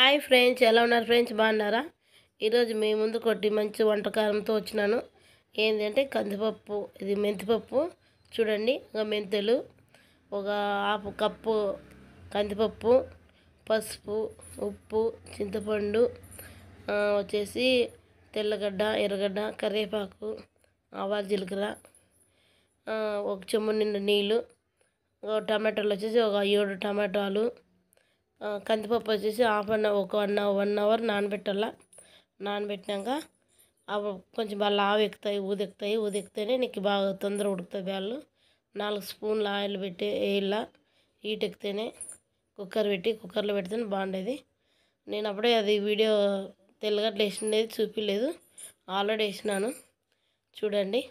Hi friends, ఎలా ఉన్నారు friends? బాగున్నారా? ఈరోజు మీ ముందు కొట్టి మంచి వంటకారంతో వచ్చినాను. ఏంటంటే కందిపప్పు, ఇది మెంతిపప్పు చూడండి. ఇంకా మెంతులు, ఒక హాఫ్ కప్పు కందిపప్పు, పసుపు, ఉప్పు, చింతపండు, వచ్చేసి తెల్లగడ్డ, ఎర్రగడ్డ, కరివేపాకు, ఆవాలు, జీలకర్ర, ఒక చెంబు నిండా నీళ్ళు, టమాటాలు వచ్చేసి ఒక 7 టమాటాలు, కందిపప్పు వచ్చేసి ఒక 1 అవర్ నానబెట్టాల. నానబెట్టినాక అవి కొంచెం బాగా లావు ఎక్కుతాయి, ఊదెక్కితేనే నీకు బాగా తొందరగా ఉడుకుతాయి బ్యాళ్ళు. 4 స్పూన్ల ఆయిల్ పెట్టి వేయాల. హీట్ ఎక్కితేనే కుక్కర్లో పెడితేనే బాగుండేది. నేను అప్పుడే అది వీడియో తెల్లగడ్డలు వేసినది చూపించలేదు, ఆల్రెడీ వేసినాను చూడండి.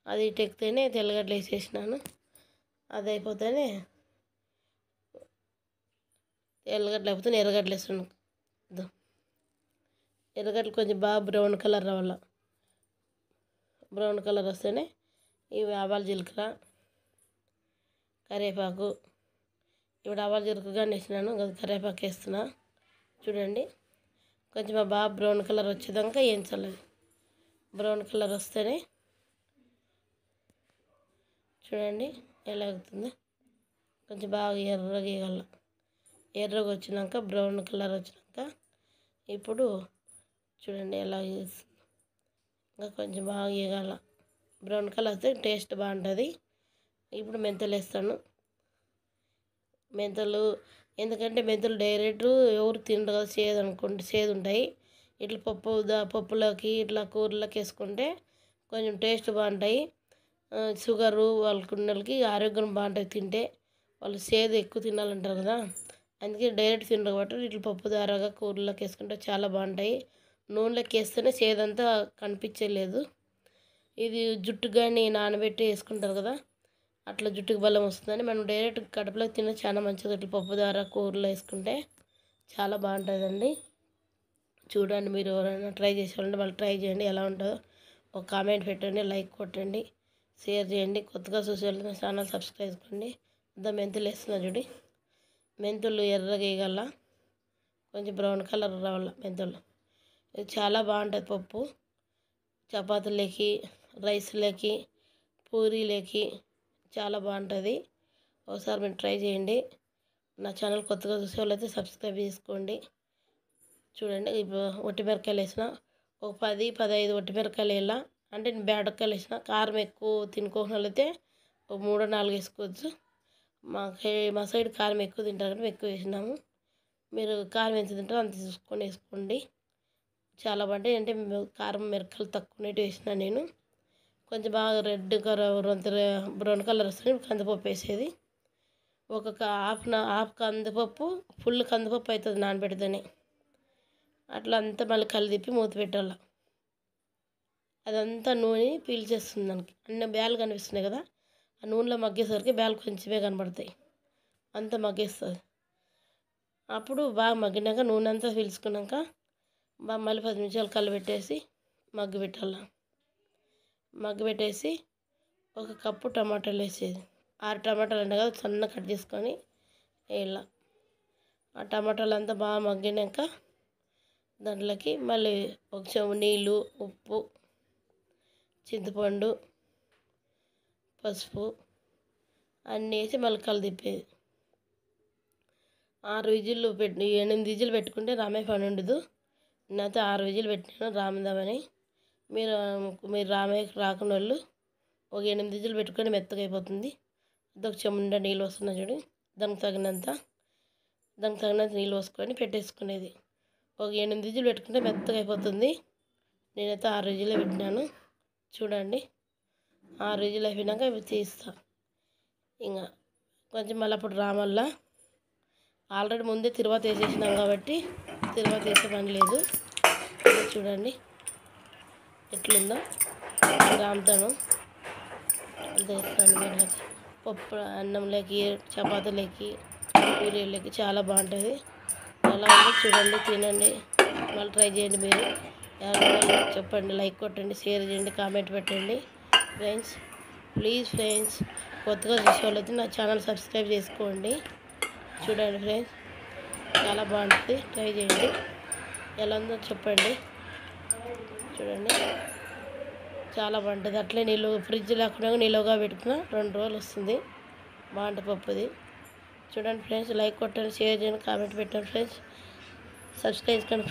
అది హీట్ ఎక్కితేనే తెల్లగడ్డలు వేసేసినాను. అది అయిపోతేనే ఎర్రగడ్డలు అయిపోతే ఎర్రగడ్డలు వేస్తున్నాను. ఎర్రగడ్డలు కొంచెం బాగా బ్రౌన్ కలర్ రావాల. బ్రౌన్ కలర్ వస్తేనే ఇవి ఆవాలు, జీలకర్ర, కరివేపాకు. ఇప్పుడు ఆవాలు జీలకర్రగానే వేసినాను, కరివేపాకు వేస్తున్నా చూడండి. కొంచెం బాగా బ్రౌన్ కలర్ వచ్చేదాకా వేయించాలి. బ్రౌన్ కలర్ వస్తేనే చూడండి ఎలా అవుతుందో. కొంచెం బాగా ఎర్రగా వేయాల. ఎర్రగా వచ్చినాక బ్రౌన్ కలర్ వచ్చినాక ఇప్పుడు చూడండి ఎలా వేస్తుంది. ఇంకా కొంచెం బాగా వేయాల. బ్రౌన్ కలర్ వస్తే టేస్ట్ బాగుంటుంది. ఇప్పుడు మెంతులు వేస్తాను. మెంతులు ఎందుకంటే మెంతులు డైరెక్ట్ ఎవరు తినరు కదా, చేదు ఉంటాయి. ఇట్లా పప్పులోకి ఇట్లా కూరలోకి వేసుకుంటే కొంచెం టేస్ట్ బాగుంటాయి. షుగరు వాళ్ళకి ఆరోగ్యం బాగుంటుంది తింటే. వాళ్ళు చేదు ఎక్కువ తినాలంటారు కదా, అందుకే డైరెక్ట్ తినరు కాబట్టి ఇట్లా పప్పు ద్వారాగా కూరలోకి వేసుకుంటే చాలా బాగుంటాయి. నూనెలోకి వేస్తేనే చేదంతా కనిపించలేదు. ఇది జుట్టు కానీ నానబెట్టి వేసుకుంటారు కదా, అట్లా జుట్టుకు బలం వస్తుందని మనం డైరెక్ట్ కడుపులో తిన్న చాలా మంచిది. ఇట్లా పప్పు ద్వారా కూరలో వేసుకుంటే చాలా బాగుంటుందండి. చూడండి, మీరు ఎవరైనా ట్రై చేసేవాళ్ళంటే వాళ్ళు ట్రై చేయండి. ఎలా ఉంటుందో ఒక కామెంట్ పెట్టండి, లైక్ కొట్టండి, షేర్ చేయండి. కొత్తగా చూసే వాళ్ళని ఛానల్ సబ్స్క్రైబ్ చేసుకోండి. మెంతులు వేస్తున్నా చూడండి. మెంతులు ఎర్రగా వేయాల, కొంచెం బ్రౌన్ కలర్ రావాల మెంతులు. ఇది చాలా బాగుంటుంది పప్పు. చపాతీలోకి, రైస్లోకి, పూరీలోకి చాలా బాగుంటుంది. ఒకసారి మీరు ట్రై చేయండి. నా ఛానల్ కొత్తగా చూసే వాళ్ళైతే సబ్స్క్రైబ్ చేసుకోండి. చూడండి, ఇప్పుడు ఒట్టిమిరపకాయలు వేసిన ఒక 10-15 ఒట్టిమిరపకాయలు వేయాల. అంటే నేను బేడకాయలు వేసిన. కారం ఎక్కువ తినుకోని వాళ్ళైతే ఒక 3-4 వేసుకోవచ్చు. మా సైడ్ కారం ఎక్కువ తింటారు కానీ ఎక్కువ వేసినాము. మీరు కారం ఎంత తింటారో అంత చూసుకొని వేసుకోండి. చాలా బాగుంటాయి. అంటే కారం మిరపకాయలు తక్కువ వేసిన నేను. కొంచెం బాగా రెడ్ కలర్ బ్రౌన్ కలర్ వస్తుంది కందిపప్పు వేసేది. హాఫ్ కందిపప్పు, ఫుల్ కందిపప్పు అవుతుంది నానబెడితేనే. అట్లా అంతా మళ్ళీ కలిపి మూత పెట్టాలి. అదంతా నూనె పీల్చేస్తుంది. దానికి అన్ని బ్యాలు కనిపిస్తున్నాయి కదా, ఆ నూనెలో మగ్గేసరికి బ్యాలు కొంచెమే కనబడతాయి. అంతా మగ్గేస్తుంది. అప్పుడు బాగా మగ్గినాక నూనె అంతా పీల్చుకున్నాక బాగా మళ్ళీ 10 నిమిషాలు కలిపెట్టేసి మగ్గబెట్టేసి ఒక కప్పు టమాటాలు వేసేది. 6 టమాటాలు అంటే కదా సన్న కట్ చేసుకొని వేయాల. ఆ టమాటాలు అంతా బాగా మగ్గినాక దాంట్లోకి మళ్ళీ ఒక చెంబు నీళ్ళు, ఉప్పు, చింతపండు, పసుపు అన్నీ వేసి మళ్ళీ కలిదిప్పేది. 8 విజిల్లు పెట్టుకుంటే రామే పని ఉండదు. నేనైతే 6 విజిల్లు పెట్టినాను రామదామని. మీరు రామే రాకుండా వాళ్ళు ఒక 8 విజిల్లు పెట్టుకొని మెత్తగా అయిపోతుంది. ఒక చెంబు నిండా నీళ్ళు వస్తున్నా చూడు, దానికి తగినంత నీళ్ళు పోసుకొని పెట్టేసుకునేది. ఒక 8 విజిల్లు పెట్టుకుంటే మెత్తగా అయిపోతుంది. నేనైతే 6 విజిల్లే పెట్టినాను చూడండి. 6 విజిల్లు అయిపోయినాక ఇవి తీస్తా. ఇంకా కొంచెం మళ్ళీ అప్పుడు రామల్లా ఆల్రెడీ ముందే తిరువాత వేసేసినాం కాబట్టి తిరువాత వేసే పని లేదు. చూడండి ఎట్లుందో రామ్తాను. అంత వేస్తాను. పప్పు అన్నంలోకి, చపాతీలోకి, పూరీలోకి చాలా బాగుంటుంది. ఎలా ఉందో చూడండి, తినండి, మళ్ళీ ట్రై చేయండి. మీరు ఎవరైనా చెప్పండి, లైక్ కొట్టండి, షేర్ చేయండి, కామెంట్ పెట్టండి ఫ్రెండ్స్. ప్లీజ్ ఫ్రెండ్స్, కొత్తగా చూసే వాళ్ళైతే నా ఛానల్ సబ్స్క్రైబ్ చేసుకోండి. చూడండి ఫ్రెండ్స్, చాలా బాగుంటుంది, ట్రై చేయండి. ఎలా ఉందో చెప్పండి. చూడండి చాలా బాగుంటుంది. అట్లే ఫ్రిడ్జ్ లేకుండా నిలువగా పెట్టుకున్న 2 రోజులు వస్తుంది. బాగుంటుంది పప్పు ఇది. చూడండి ఫ్రెండ్స్, లైక్ కొట్టండి, షేర్ చేయండి, కామెంట్ పెట్టండి ఫ్రెండ్స్. సబ్స్క్రైబ్ చేసుకోండి.